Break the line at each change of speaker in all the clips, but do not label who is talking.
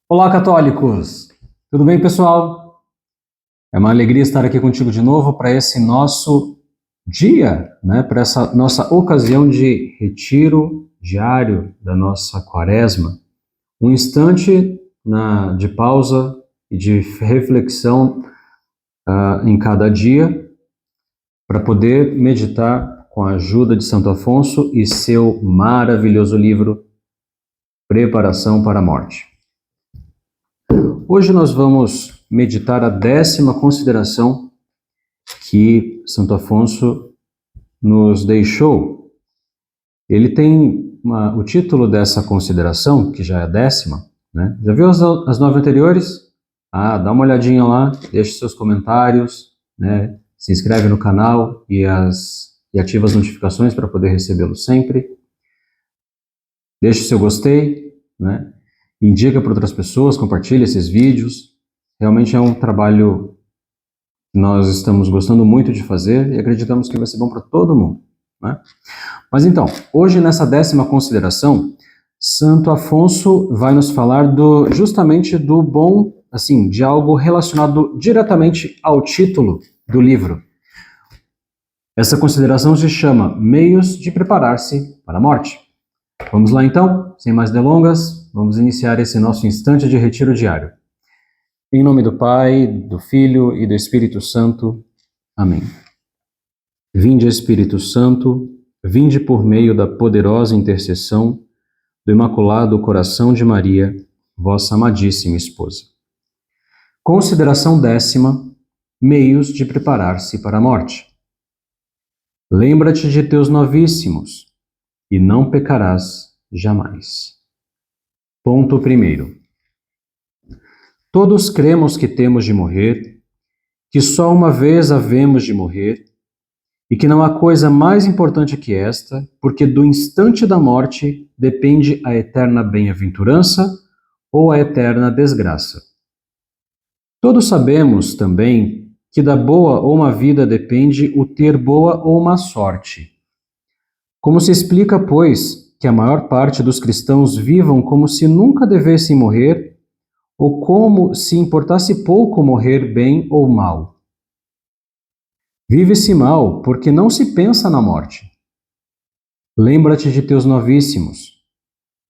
Olá, católicos! Tudo bem, pessoal? É uma alegria estar aqui contigo de novo para esse nosso dia, né? Para essa nossa ocasião de retiro diário da nossa quaresma. Um instante de pausa e de reflexão em cada dia para poder meditar com a ajuda de Santo Afonso e seu maravilhoso livro Preparação para a Morte. Hoje nós vamos meditar a 10ª consideração que Santo Afonso nos deixou. Ele tem o título dessa consideração, que já é a 10ª, né? Já viu as 9 anteriores? Dá uma olhadinha lá, deixe seus comentários, né? Se inscreve no canal e ativa as notificações para poder recebê-lo sempre. Deixe seu gostei, né? Indica para outras pessoas, compartilha esses vídeos. Realmente é um trabalho que nós estamos gostando muito de fazer e acreditamos que vai ser bom para todo mundo, né? Mas então, hoje nessa 10ª consideração, Santo Afonso vai nos falar justamente do bom, assim, de algo relacionado diretamente ao título do livro. Essa consideração se chama Meios de Preparar-se para a Morte. Vamos lá então, sem mais delongas, vamos iniciar esse nosso instante de retiro diário. Em nome do Pai, do Filho e do Espírito Santo. Amém. Vinde, Espírito Santo, vinde por meio da poderosa intercessão do Imaculado Coração de Maria, vossa amadíssima esposa. Consideração 10ª, meios de preparar-se para a morte. Lembra-te de teus novíssimos, e não pecarás jamais. Ponto 1. Todos cremos que temos de morrer, que só uma vez havemos de morrer, e que não há coisa mais importante que esta, porque do instante da morte depende a eterna bem-aventurança ou a eterna desgraça. Todos sabemos também que da boa ou má vida depende o ter boa ou má sorte. Como se explica, pois, que a maior parte dos cristãos vivam como se nunca devessem morrer, ou como se importasse pouco morrer bem ou mal? Vive-se mal porque não se pensa na morte. Lembra-te de teus novíssimos,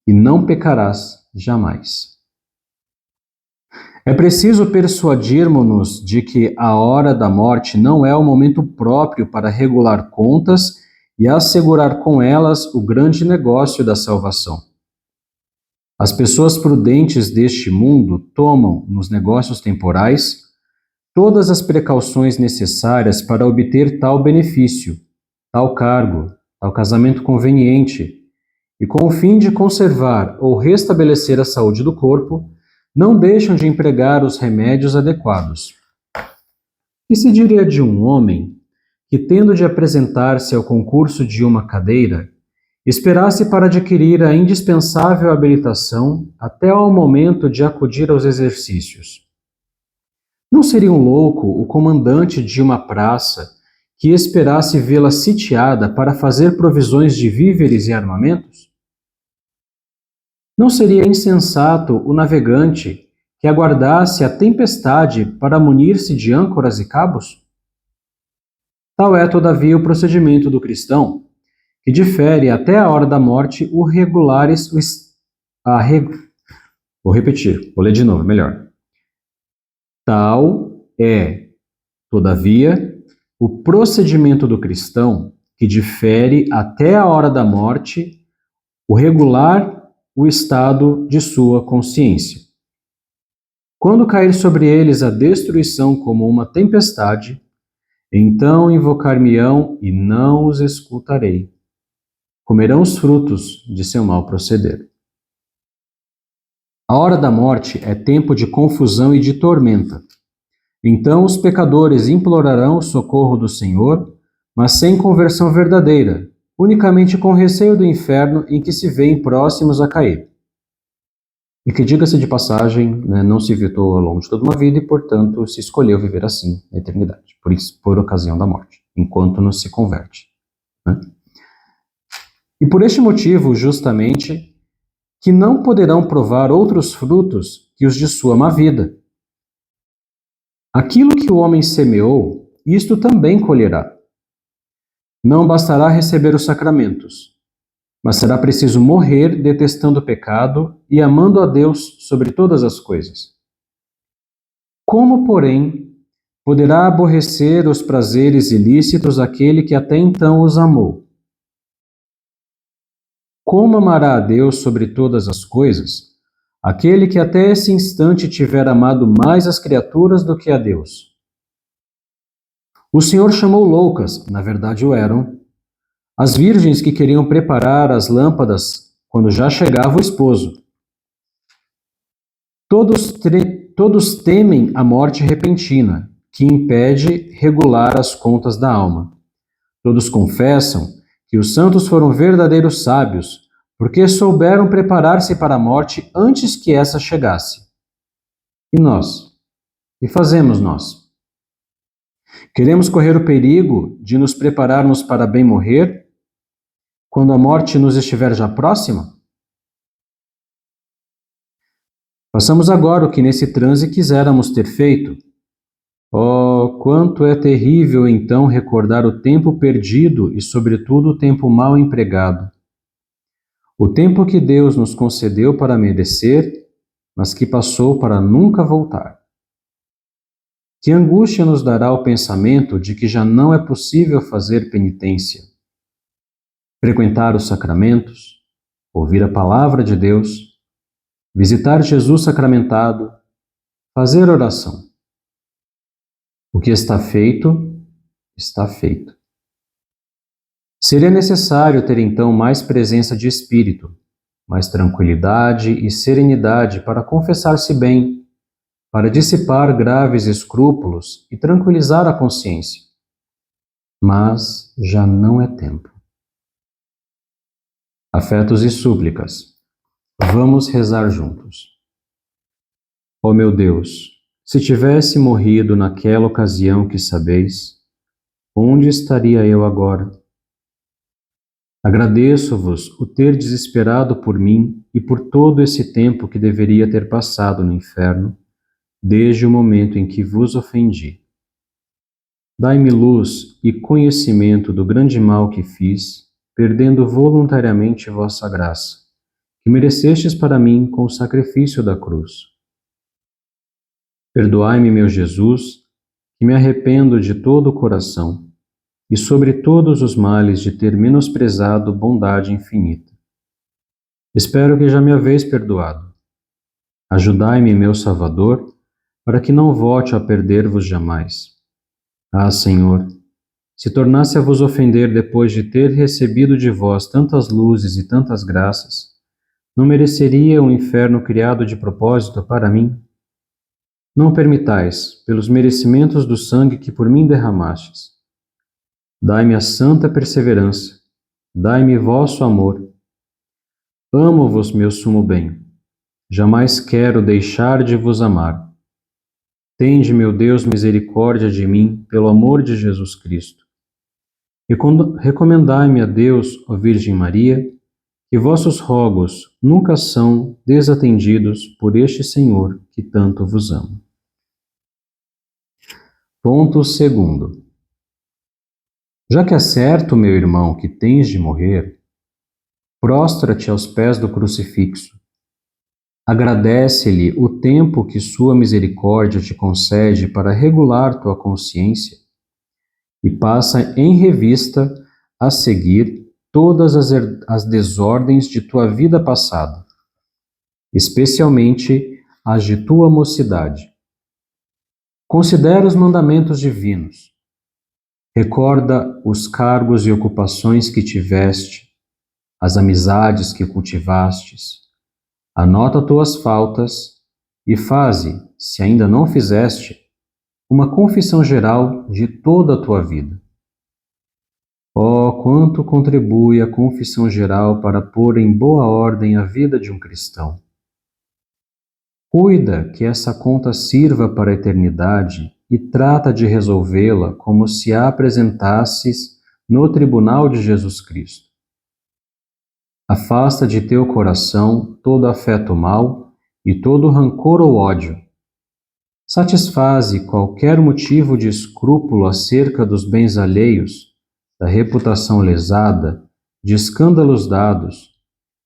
e não pecarás jamais. É preciso persuadirmos-nos de que a hora da morte não é o momento próprio para regular contas e assegurar com elas o grande negócio da salvação. As pessoas prudentes deste mundo tomam, nos negócios temporais, todas as precauções necessárias para obter tal benefício, tal cargo, tal casamento conveniente, e com o fim de conservar ou restabelecer a saúde do corpo, não deixam de empregar os remédios adequados. Que se diria de um homem que, tendo de apresentar-se ao concurso de uma cadeira, esperasse para adquirir a indispensável habilitação até ao momento de acudir aos exercícios? Não seria um louco o comandante de uma praça que esperasse vê-la sitiada para fazer provisões de víveres e armamentos? Não seria insensato o navegante que aguardasse a tempestade para munir-se de âncoras e cabos? Tal é, todavia, o procedimento do cristão, que difere até a hora da morte o regulares... Vou repetir, vou ler de novo, melhor. Tal é, todavia, o procedimento do cristão, que difere até a hora da morte o regular o estado de sua consciência. Quando cair sobre eles a destruição como uma tempestade, então invocar-me-ão e não os escutarei. Comerão os frutos de seu mau proceder. A hora da morte é tempo de confusão e de tormenta. Então os pecadores implorarão o socorro do Senhor, mas sem conversão verdadeira, unicamente com receio do inferno em que se veem próximos a cair. E que, diga-se de passagem, não se evitou ao longo de toda uma vida e, portanto, se escolheu viver assim na eternidade, por ocasião da morte, enquanto não se converte, né? E por este motivo, justamente, que não poderão provar outros frutos que os de sua má vida. Aquilo que o homem semeou, isto também colherá. Não bastará receber os sacramentos, mas será preciso morrer detestando o pecado e amando a Deus sobre todas as coisas. Como, porém, poderá aborrecer os prazeres ilícitos aquele que até então os amou? Como amará a Deus sobre todas as coisas aquele que até esse instante tiver amado mais as criaturas do que a Deus? O Senhor chamou loucas, na verdade o eram, as virgens que queriam preparar as lâmpadas quando já chegava o esposo. Todos temem a morte repentina, que impede regular as contas da alma. Todos confessam que os santos foram verdadeiros sábios, porque souberam preparar-se para a morte antes que essa chegasse. E nós? Que fazemos nós? Queremos correr o perigo de nos prepararmos para bem morrer, quando a morte nos estiver já próxima? Façamos agora o que nesse transe quiséramos ter feito. Oh, quanto é terrível então recordar o tempo perdido e, sobretudo, o tempo mal empregado. O tempo que Deus nos concedeu para merecer, mas que passou para nunca voltar. Que angústia nos dará o pensamento de que já não é possível fazer penitência, frequentar os sacramentos, ouvir a palavra de Deus, visitar Jesus sacramentado, fazer oração. O que está feito, está feito. Seria necessário ter então mais presença de espírito, mais tranquilidade e serenidade para confessar-se bem, para dissipar graves escrúpulos e tranquilizar a consciência. Mas já não é tempo. Afetos e súplicas. Vamos rezar juntos. Ó meu Deus, se tivesse morrido naquela ocasião que sabeis, onde estaria eu agora? Agradeço-vos o ter desesperado por mim e por todo esse tempo que deveria ter passado no inferno, desde o momento em que vos ofendi. Dai-me luz e conhecimento do grande mal que fiz, perdendo voluntariamente vossa graça, que merecestes para mim com o sacrifício da cruz. Perdoai-me, meu Jesus, que me arrependo de todo o coração, e sobre todos os males de ter menosprezado bondade infinita. Espero que já me haveis perdoado. Ajudai-me, meu Salvador, para que não volte a perder-vos jamais. Ah, Senhor, se tornasse a vos ofender depois de ter recebido de vós tantas luzes e tantas graças, não mereceria o inferno criado de propósito para mim? Não permitais, pelos merecimentos do sangue que por mim derramastes. Dai-me a santa perseverança, dai-me vosso amor. Amo-vos, meu sumo bem, jamais quero deixar de vos amar. Tende, meu Deus, misericórdia de mim, pelo amor de Jesus Cristo. Recomendai-me a Deus, ó Virgem Maria, que vossos rogos nunca são desatendidos por este Senhor que tanto vos ama. Ponto 2. Já que é certo, meu irmão, que tens de morrer, prostra-te aos pés do crucifixo. Agradece-lhe o tempo que sua misericórdia te concede para regular tua consciência e passa em revista a seguir todas as desordens de tua vida passada, especialmente as de tua mocidade. Considera os mandamentos divinos. Recorda os cargos e ocupações que tiveste, as amizades que cultivastes. Anota tuas faltas e faze, se ainda não fizeste, uma confissão geral de toda a tua vida. Oh, quanto contribui a confissão geral para pôr em boa ordem a vida de um cristão. Cuida que essa conta sirva para a eternidade e trata de resolvê-la como se a apresentasses no tribunal de Jesus Cristo. Afasta de teu coração todo afeto mau e todo rancor ou ódio. Satisfaze qualquer motivo de escrúpulo acerca dos bens alheios, da reputação lesada, de escândalos dados,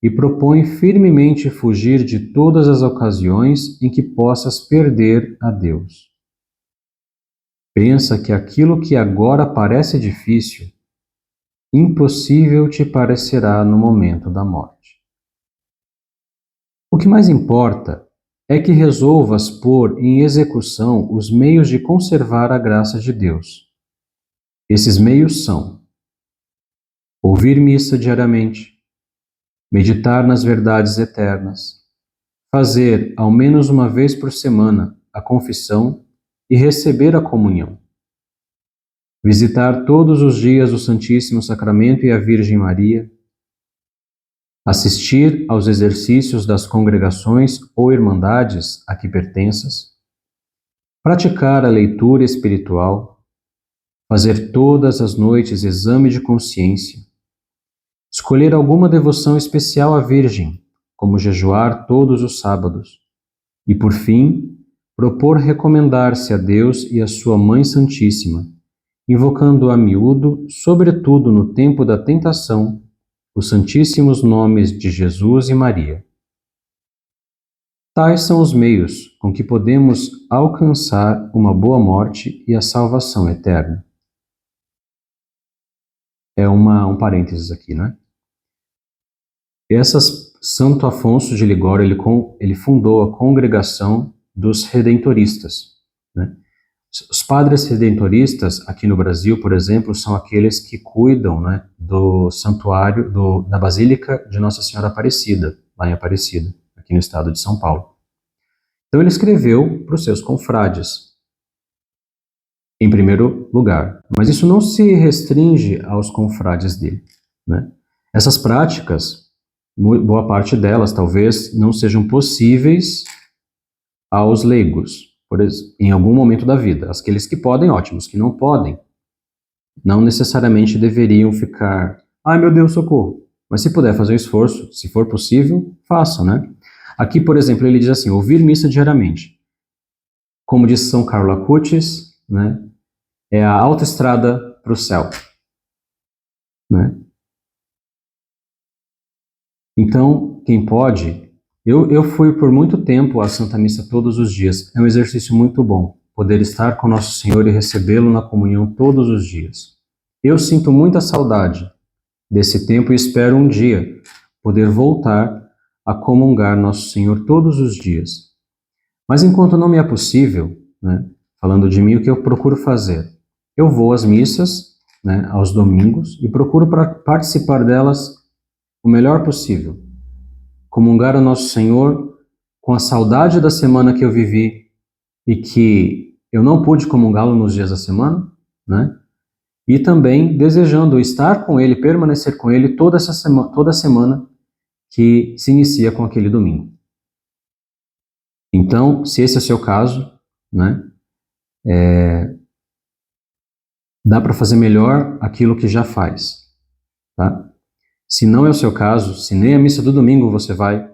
e propõe firmemente fugir de todas as ocasiões em que possas perder a Deus. Pensa que aquilo que agora parece difícil, impossível te parecerá no momento da morte. O que mais importa é que resolvas pôr em execução os meios de conservar a graça de Deus. Esses meios são: ouvir missa diariamente, meditar nas verdades eternas, fazer ao menos uma vez por semana a confissão e receber a comunhão, visitar todos os dias o Santíssimo Sacramento e a Virgem Maria, assistir aos exercícios das congregações ou irmandades a que pertenças, praticar a leitura espiritual, fazer todas as noites exame de consciência, escolher alguma devoção especial à Virgem, como jejuar todos os sábados, e, por fim, propor recomendar-se a Deus e a sua Mãe Santíssima, invocando a miúdo, sobretudo no tempo da tentação, os santíssimos nomes de Jesus e Maria. Tais são os meios com que podemos alcançar uma boa morte e a salvação eterna. É um parênteses aqui, né? Santo Afonso de Ligório, ele fundou a congregação dos Redentoristas, né? Os padres redentoristas aqui no Brasil, por exemplo, são aqueles que cuidam, né, do santuário da Basílica de Nossa Senhora Aparecida, lá em Aparecida, aqui no estado de São Paulo. Então ele escreveu para os seus confrades, em primeiro lugar, mas isso não se restringe aos confrades dele, né? Essas práticas, boa parte delas talvez não sejam possíveis aos leigos, por exemplo, em algum momento da vida. Aqueles que podem, ótimos. Que não podem, não necessariamente deveriam ficar, ai meu Deus, socorro. Mas se puder fazer um esforço, se for possível, faça, né? Aqui, por exemplo, ele diz assim, ouvir missa diariamente. Como diz São Carlo Acutis, né? É a autoestrada para o céu, né? Então, quem pode... Eu fui por muito tempo à Santa Missa todos os dias. É um exercício muito bom, poder estar com Nosso Senhor e recebê-lo na comunhão todos os dias. Eu sinto muita saudade desse tempo e espero um dia poder voltar a comungar Nosso Senhor todos os dias. Mas enquanto não me é possível, né, falando de mim, o que eu procuro fazer? Eu vou às missas, né, aos domingos, e procuro participar delas o melhor possível. Comungar o Nosso Senhor com a saudade da semana que eu vivi e que eu não pude comungá-lo nos dias da semana, né? E também desejando estar com Ele, permanecer com Ele toda a semana que se inicia com aquele domingo. Então, se esse é o seu caso, né? Dá para fazer melhor aquilo que já faz, tá? Se não é o seu caso, se nem a missa do domingo você vai,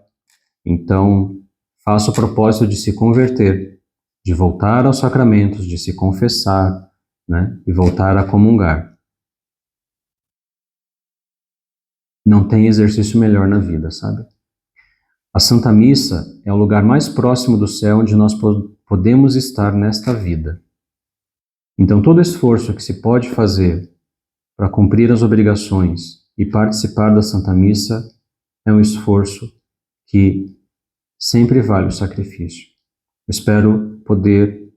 então faça o propósito de se converter, de voltar aos sacramentos, de se confessar, né, e voltar a comungar. Não tem exercício melhor na vida, sabe? A Santa Missa é o lugar mais próximo do céu onde nós podemos estar nesta vida. Então todo esforço que se pode fazer para cumprir as obrigações e participar da Santa Missa é um esforço que sempre vale o sacrifício. Eu espero poder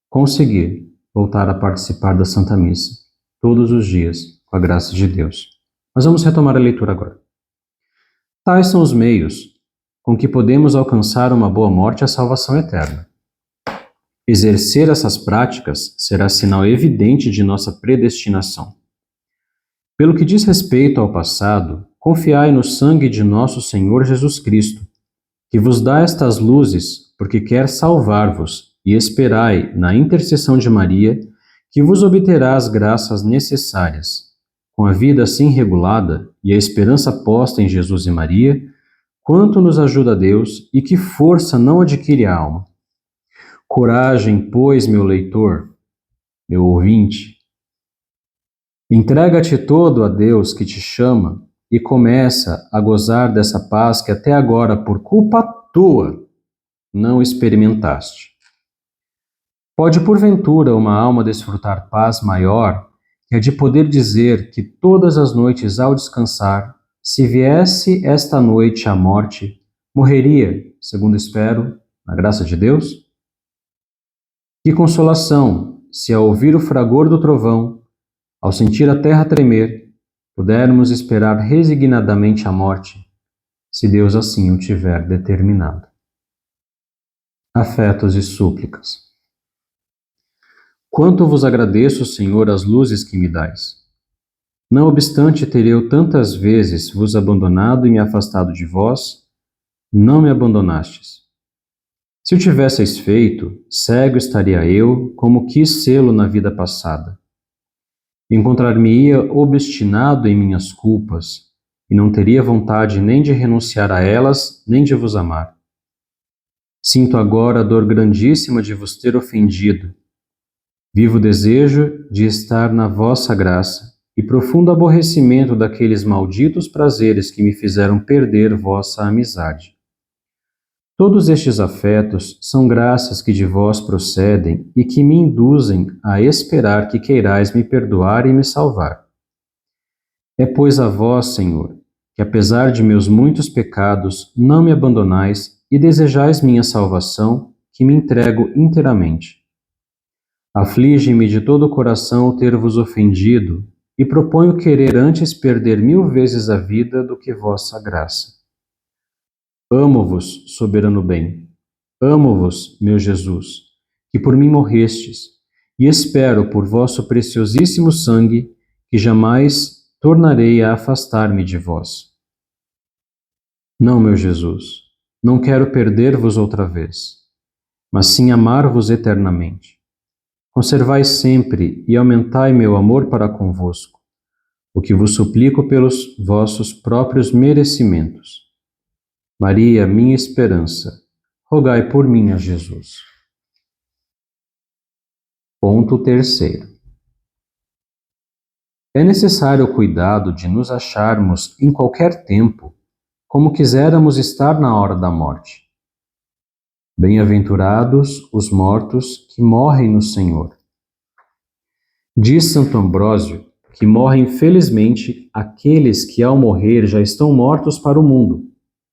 conseguir voltar a participar da Santa Missa todos os dias, com a graça de Deus. Mas vamos retomar a leitura agora. Tais são os meios com que podemos alcançar uma boa morte e a salvação eterna. Exercer essas práticas será sinal evidente de nossa predestinação. Pelo que diz respeito ao passado, confiai no sangue de nosso Senhor Jesus Cristo, que vos dá estas luzes, porque quer salvar-vos, e esperai na intercessão de Maria, que vos obterá as graças necessárias. Com a vida assim regulada e a esperança posta em Jesus e Maria, Quanto nos ajuda Deus e que força não adquire a alma. Coragem, pois, meu leitor, meu ouvinte. Entrega-te todo a Deus que te chama e começa a gozar dessa paz que até agora, por culpa tua, não experimentaste. Pode, porventura, uma alma desfrutar paz maior que a de poder dizer que todas as noites ao descansar, se viesse esta noite a morte, morreria, segundo espero, na graça de Deus? Que consolação, se ao ouvir o fragor do trovão, ao sentir a terra tremer, pudermos esperar resignadamente a morte, se Deus assim o tiver determinado. Afetos e súplicas. Quanto vos agradeço, Senhor, as luzes que me dais. Não obstante ter eu tantas vezes vos abandonado e me afastado de vós, não me abandonastes. Se o tivesseis feito, cego estaria eu, como quis sê-lo na vida passada. Encontrar-me-ia obstinado em minhas culpas, e não teria vontade nem de renunciar a elas, nem de vos amar. Sinto agora a dor grandíssima de vos ter ofendido. Vivo desejo de estar na vossa graça e profundo aborrecimento daqueles malditos prazeres que me fizeram perder vossa amizade. Todos estes afetos são graças que de vós procedem e que me induzem a esperar que queirais me perdoar e me salvar. É, pois, a vós, Senhor, que apesar de meus muitos pecados, não me abandonais e desejais minha salvação, que me entrego inteiramente. Aflige-me de todo o coração ter-vos ofendido, e proponho querer antes perder 1000 vezes a vida do que vossa graça. Amo-vos, soberano bem, amo-vos, meu Jesus, que por mim morrestes, e espero por vosso preciosíssimo sangue que jamais tornarei a afastar-me de vós. Não, meu Jesus, não quero perder-vos outra vez, mas sim amar-vos eternamente. Conservai sempre e aumentai meu amor para convosco, o que vos suplico pelos vossos próprios merecimentos. Maria, minha esperança, rogai por mim a Jesus. Ponto terceiro. É necessário o cuidado de nos acharmos em qualquer tempo, como quiséramos estar na hora da morte. Bem-aventurados os mortos que morrem no Senhor. Diz Santo Ambrósio que morrem felizmente aqueles que ao morrer já estão mortos para o mundo,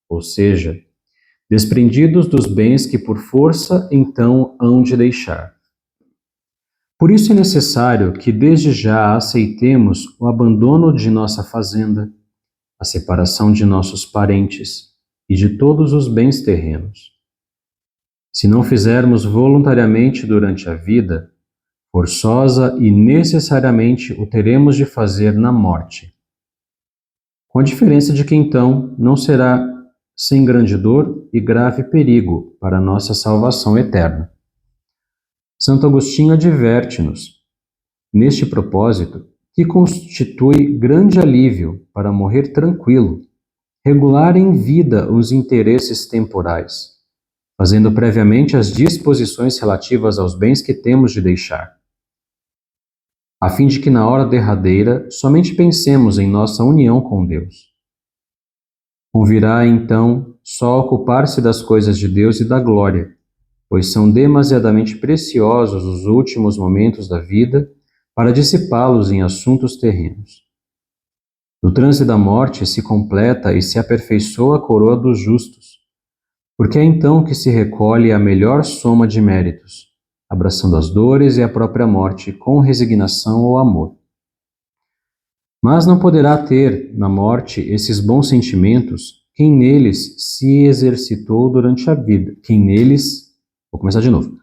ou seja, desprendidos dos bens que por força então hão de deixar. Por isso é necessário que desde já aceitemos o abandono de nossa fazenda, a separação de nossos parentes e de todos os bens terrenos. Se não fizermos voluntariamente durante a vida, forçosa e necessariamente o teremos de fazer na morte. Com a diferença de que então não será sem grande dor e grave perigo para a nossa salvação eterna. Santo Agostinho adverte-nos, neste propósito, que constitui grande alívio para morrer tranquilo, regular em vida os interesses temporais, fazendo previamente as disposições relativas aos bens que temos de deixar, a fim de que na hora derradeira somente pensemos em nossa união com Deus. Convirá, então, só ocupar-se das coisas de Deus e da glória, pois são demasiadamente preciosos os últimos momentos da vida para dissipá-los em assuntos terrenos. No transe da morte se completa e se aperfeiçoa a coroa dos justos, porque é então que se recolhe a melhor soma de méritos, abraçando as dores e a própria morte com resignação ou amor. Mas não poderá ter, na morte, esses bons sentimentos quem neles se exercitou durante a vida. Vou começar de novo.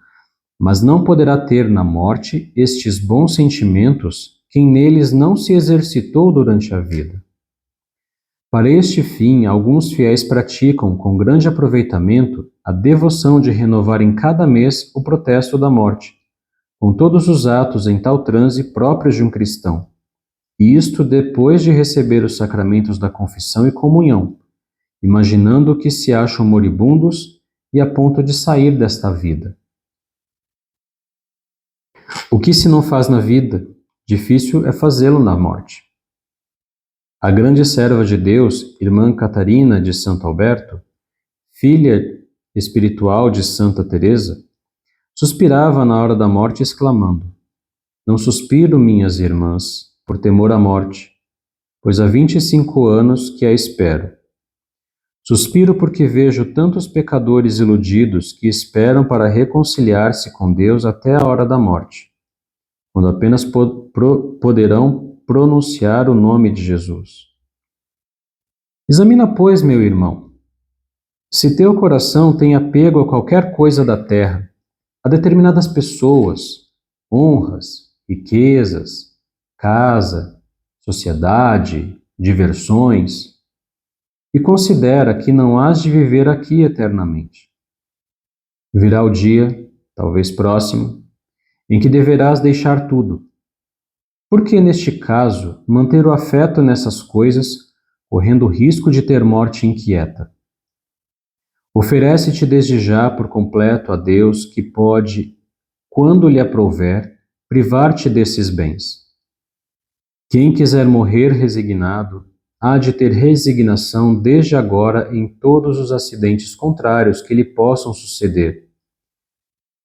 Mas não poderá ter na morte estes bons sentimentos quem neles não se exercitou durante a vida. Para este fim, alguns fiéis praticam com grande aproveitamento a devoção de renovar em cada mês o protesto da morte, com todos os atos em tal transe próprios de um cristão, e isto depois de receber os sacramentos da confissão e comunhão, imaginando que se acham moribundos e a ponto de sair desta vida. O que se não faz na vida, difícil é fazê-lo na morte. A grande serva de Deus, irmã Catarina de Santo Alberto, filha espiritual de Santa Teresa, suspirava na hora da morte, exclamando: Não suspiro, minhas irmãs, por temor à morte, pois há 25 anos que a espero. Suspiro porque vejo tantos pecadores iludidos que esperam para reconciliar-se com Deus até a hora da morte, quando apenas poderão pronunciar o nome de Jesus. Examina, pois, meu irmão, se teu coração tem apego a qualquer coisa da terra, a determinadas pessoas, honras, riquezas, casa, sociedade, diversões, e considera que não hás de viver aqui eternamente. Virá o dia, talvez próximo, em que deverás deixar tudo. Por que, neste caso, manter o afeto nessas coisas, correndo o risco de ter morte inquieta? Oferece-te desde já por completo a Deus, que pode, quando lhe aprouver, privar-te desses bens. Quem quiser morrer resignado, há de ter resignação desde agora em todos os acidentes contrários que lhe possam suceder,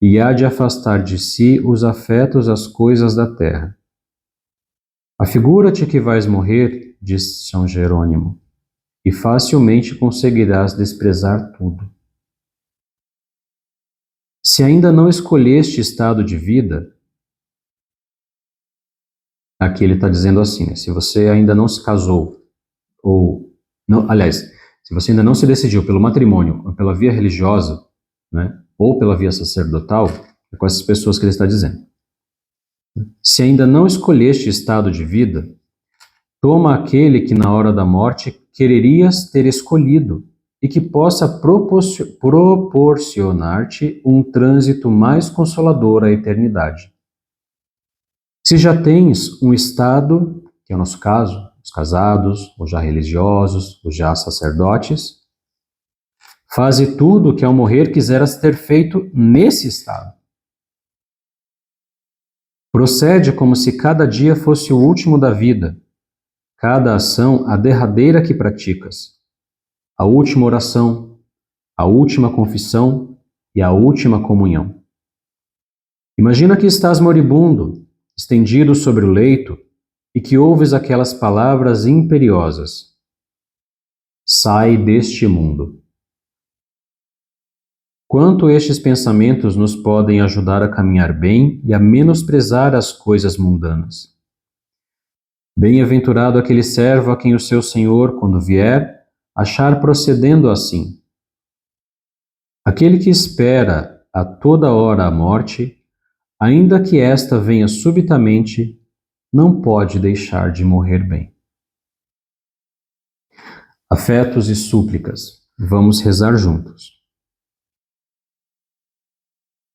e há de afastar de si os afetos às coisas da terra. Afigura-te que vais morrer, disse São Jerônimo, e facilmente conseguirás desprezar tudo. Se ainda não escolheste estado de vida, aqui ele está dizendo assim, se você ainda não se casou, ou, não, aliás, se você ainda não se decidiu pelo matrimônio, ou pela via religiosa, né, ou pela via sacerdotal, é com essas pessoas que ele está dizendo. Se ainda não escolheste estado de vida, toma aquele que na hora da morte quererias ter escolhido e que possa proporcionar-te um trânsito mais consolador à eternidade. Se já tens um estado, que é o nosso caso, os casados, os já religiosos, os já sacerdotes, faze tudo o que ao morrer quiseras ter feito nesse estado. Procede como se cada dia fosse o último da vida, cada ação a derradeira que praticas, a última oração, a última confissão e a última comunhão. Imagina que estás moribundo, estendido sobre o leito, e que ouves aquelas palavras imperiosas: sai deste mundo. Quanto estes pensamentos nos podem ajudar a caminhar bem e a menosprezar as coisas mundanas. Bem-aventurado aquele servo a quem o seu Senhor, quando vier, achar procedendo assim. Aquele que espera a toda hora a morte, ainda que esta venha subitamente, não pode deixar de morrer bem. Afetos e súplicas. Vamos rezar juntos.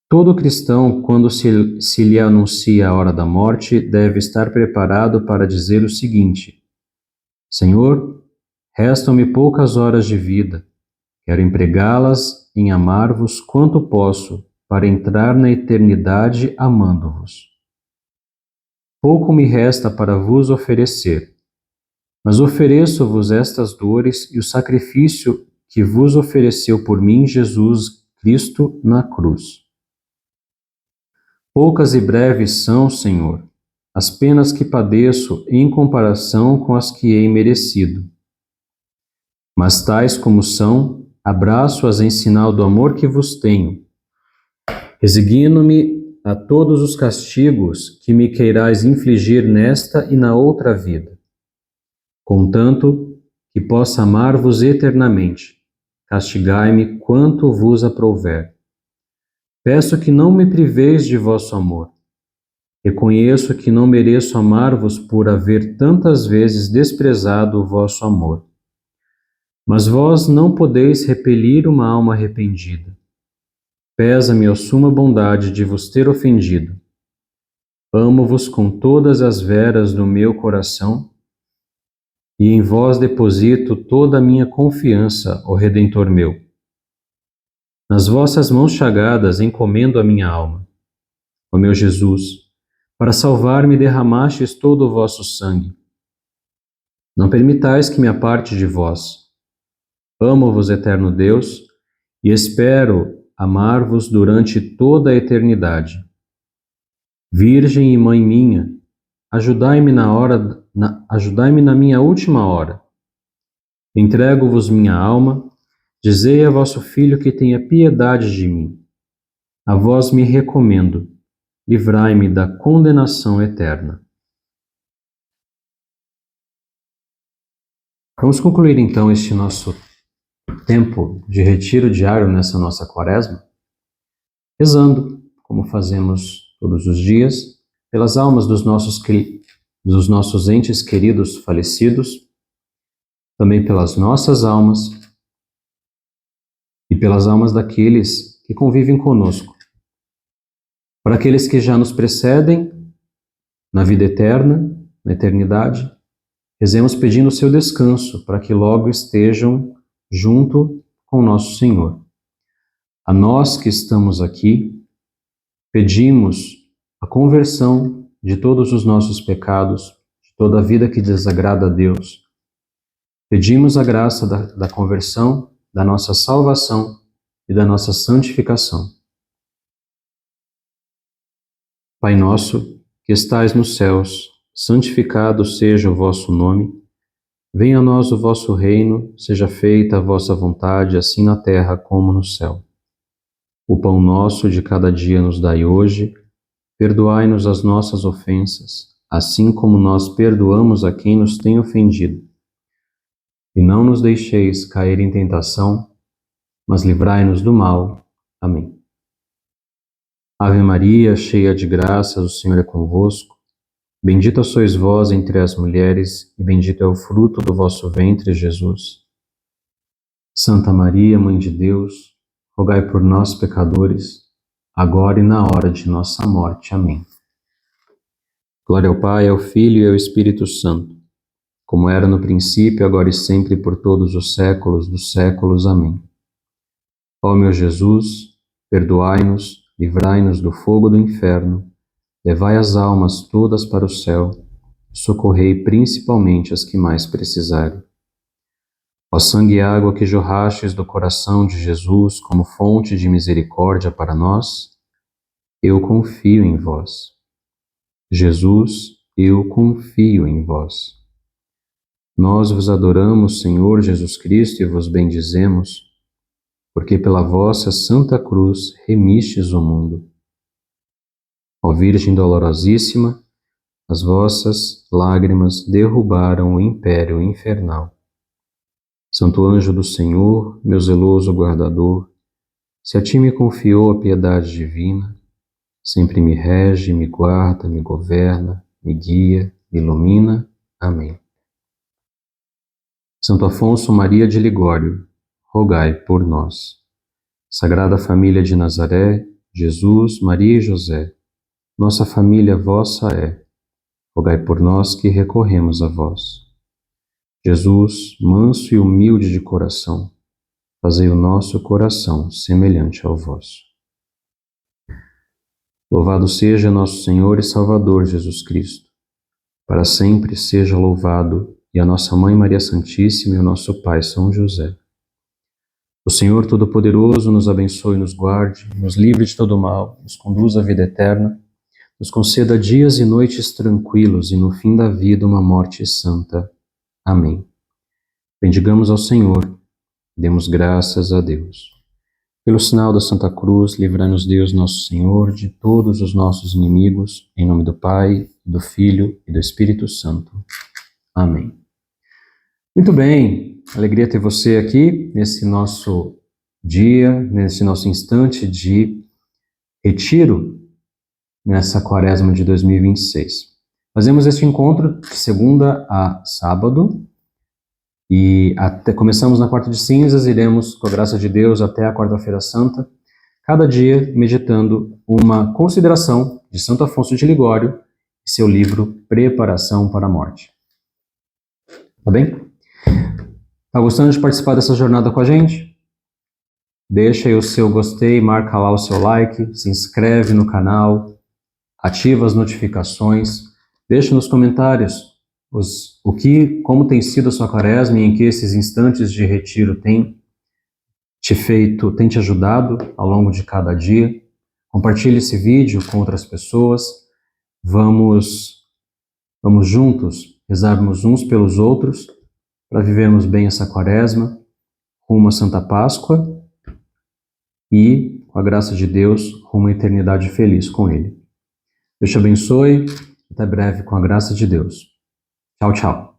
Todo cristão, quando se lhe anuncia a hora da morte, deve estar preparado para dizer o seguinte: Senhor, restam-me poucas horas de vida. Quero empregá-las em amar-vos quanto posso, para entrar na eternidade amando-vos. Pouco me resta para vos oferecer, mas ofereço-vos estas dores e o sacrifício que vos ofereceu por mim Jesus Cristo na cruz. Poucas e breves são, Senhor, as penas que padeço em comparação com as que hei merecido. Mas tais como são, abraço-as em sinal do amor que vos tenho, resigno-me a todos os castigos que me queirais infligir nesta e na outra vida, contanto que possa amar-vos eternamente. Castigai-me quanto vos aprouver. Peço que não me priveis de vosso amor. Reconheço que não mereço amar-vos por haver tantas vezes desprezado o vosso amor. Mas vós não podeis repelir uma alma arrependida. Pesa-me a suma bondade de vos ter ofendido. Amo-vos com todas as veras do meu coração e em vós deposito toda a minha confiança, ó Redentor meu. Nas vossas mãos chagadas encomendo a minha alma. Ó meu Jesus, para salvar-me derramastes todo o vosso sangue. Não permitais que me aparte de vós. Amo-vos, eterno Deus, e espero amar-vos durante toda a eternidade. Virgem e Mãe minha, ajudai-me ajudai-me na minha última hora. Entrego-vos minha alma, dizei a vosso Filho que tenha piedade de mim. A vós me recomendo, livrai-me da condenação eterna. Vamos concluir então este nosso tempo de retiro diário nessa nossa quaresma, rezando, como fazemos todos os dias, pelas almas dos nossos entes queridos falecidos, também pelas nossas almas e pelas almas daqueles que convivem conosco. Para aqueles que já nos precedem na vida eterna, na eternidade, rezemos pedindo o seu descanso para que logo estejam junto com nosso Senhor. A nós que estamos aqui, pedimos a conversão de todos os nossos pecados, de toda a vida que desagrada a Deus. Pedimos a graça da conversão, da nossa salvação e da nossa santificação. Pai nosso, que estais nos céus, santificado seja o vosso nome. Venha a nós o vosso reino, seja feita a vossa vontade, assim na terra como no céu. O pão nosso de cada dia nos dai hoje, perdoai-nos as nossas ofensas, assim como nós perdoamos a quem nos tem ofendido. E não nos deixeis cair em tentação, mas livrai-nos do mal. Amém. Ave Maria, cheia de graças, o Senhor é convosco. Bendita sois vós entre as mulheres, e bendito é o fruto do vosso ventre, Jesus. Santa Maria, Mãe de Deus, rogai por nós, pecadores, agora e na hora de nossa morte. Amém. Glória ao Pai, ao Filho e ao Espírito Santo, como era no princípio, agora e sempre, por todos os séculos dos séculos. Amém. Ó meu Jesus, perdoai-nos, livrai-nos do fogo do inferno, levai as almas todas para o céu, socorrei principalmente as que mais precisarem. Ó sangue e água que jorrastes do coração de Jesus como fonte de misericórdia para nós, eu confio em vós. Jesus, eu confio em vós. Nós vos adoramos, Senhor Jesus Cristo, e vos bendizemos, porque pela vossa Santa Cruz remistes o mundo. Ó Virgem dolorosíssima, as vossas lágrimas derrubaram o império infernal. Santo anjo do Senhor, meu zeloso guardador, se a ti me confiou a piedade divina, sempre me rege, me guarda, me governa, me guia, me ilumina. Amém. Santo Afonso Maria de Ligório, rogai por nós. Sagrada Família de Nazaré, Jesus, Maria e José, nossa família vossa é, rogai por nós que recorremos a vós. Jesus, manso e humilde de coração, fazei o nosso coração semelhante ao vosso. Louvado seja nosso Senhor e Salvador Jesus Cristo. Para sempre seja louvado, e a nossa Mãe Maria Santíssima e o nosso Pai São José. O Senhor Todo-Poderoso nos abençoe e nos guarde, nos livre de todo mal, nos conduza à vida eterna, nos conceda dias e noites tranquilos e no fim da vida uma morte santa. Amém. Bendigamos ao Senhor, demos graças a Deus. Pelo sinal da Santa Cruz, livrai-nos Deus nosso Senhor de todos os nossos inimigos, em nome do Pai, do Filho e do Espírito Santo. Amém. Muito bem, alegria ter você aqui nesse nosso dia, nesse nosso instante de retiro, nessa quaresma de 2026. Fazemos este encontro de segunda a sábado e começamos na quarta de cinzas, iremos, com a graça de Deus, até a quarta-feira santa, cada dia meditando uma consideração de Santo Afonso de Ligório e seu livro Preparação para a Morte. Tá bem? Tá gostando de participar dessa jornada com a gente? Deixa aí o seu gostei, marca lá o seu like, se inscreve no canal, ativa as notificações, deixa nos comentários como tem sido a sua quaresma e em que esses instantes de retiro tem te ajudado ao longo de cada dia. Compartilhe esse vídeo com outras pessoas. Vamos juntos rezarmos uns pelos outros para vivermos bem essa quaresma, rumo à Santa Páscoa e, com a graça de Deus, rumo à eternidade feliz com Ele. Deus te abençoe. Até breve, com a graça de Deus. Tchau, tchau.